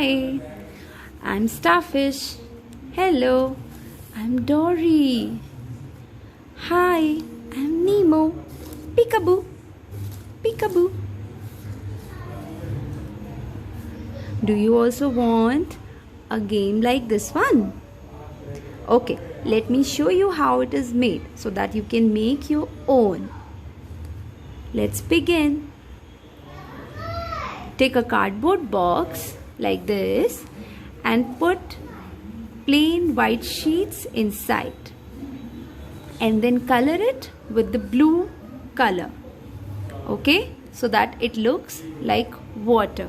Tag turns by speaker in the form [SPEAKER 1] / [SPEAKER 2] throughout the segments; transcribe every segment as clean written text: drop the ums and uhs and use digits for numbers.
[SPEAKER 1] Hi, I'm Starfish. Hello, I'm Dory. Hi, I'm Nemo. Peekaboo, peekaboo. Do you also want a game like this one? Okay, let me show you how it is made so that you can make your own. Let's begin. Take a cardboard box like this and put plain white sheets inside and then color it with the blue color, okay, so that it looks like water.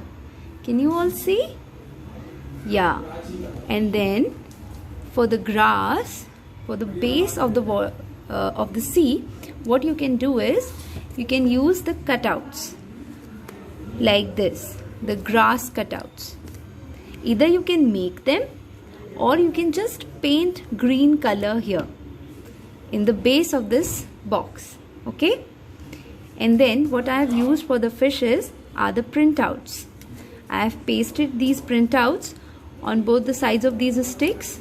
[SPEAKER 1] Can you all see? Yeah. And then for the grass, for the base of the sea, what you can do is you can use the cutouts like this, the grass cutouts. Either you can make them or you can just paint green color here in the base of this box, okay? And then what I have used for the fishes are the printouts. I have pasted these printouts on both the sides of these sticks.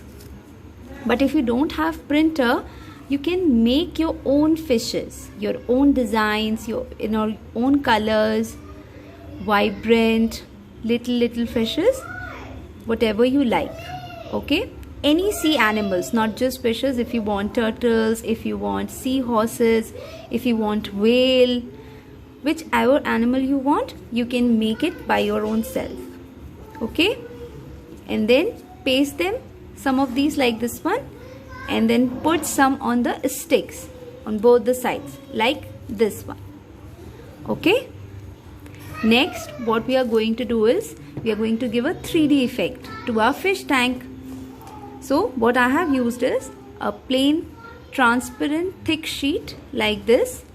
[SPEAKER 1] But if you don't have printer, you can make your own fishes, your own designs, your own colors, vibrant little fishes, whatever you like, okay? Any sea animals, not just fishes. If you want turtles, if you want seahorses, if you want whale, whichever animal you want, you can make it by your own self, okay? And then paste them, some of these like this one, and then put some on the sticks on both the sides like this one, okay? Next, what we are going to do is we are going to give a 3D effect to our fish tank. So what I have used is a plain transparent thick sheet like this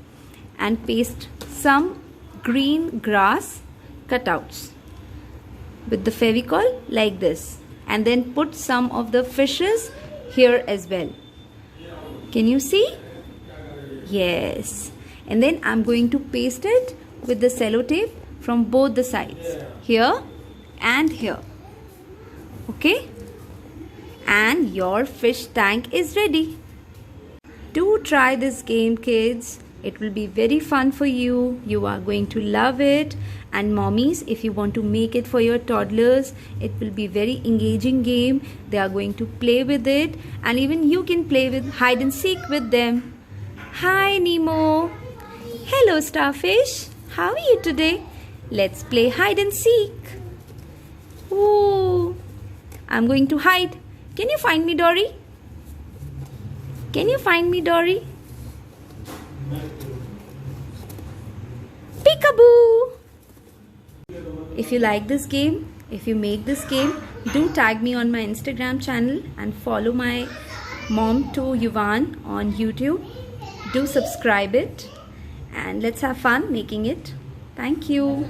[SPEAKER 1] and paste some green grass cutouts with the Fevicol like this, and then put some of the fishes here as well. Can you see? Yes. And then I'm going to paste it with the sellotape from both the sides, here and here, okay? And your fish tank is ready. Do try this game, kids. It will be very fun for you. You are going to love it. And mommies, if you want to make it for your toddlers, it will be very engaging game. They are going to play with it, and even you can play with hide and seek with them. Hi Nemo. Hello Starfish. How are you today? Let's play hide and seek. Ooh, I'm going to hide. Can you find me, Dory? Can you find me, Dory? Peekaboo! If you like this game, if you make this game, do tag me on my Instagram channel and follow my mom to Yuvan on YouTube. Do subscribe it and let's have fun making it. Thank you.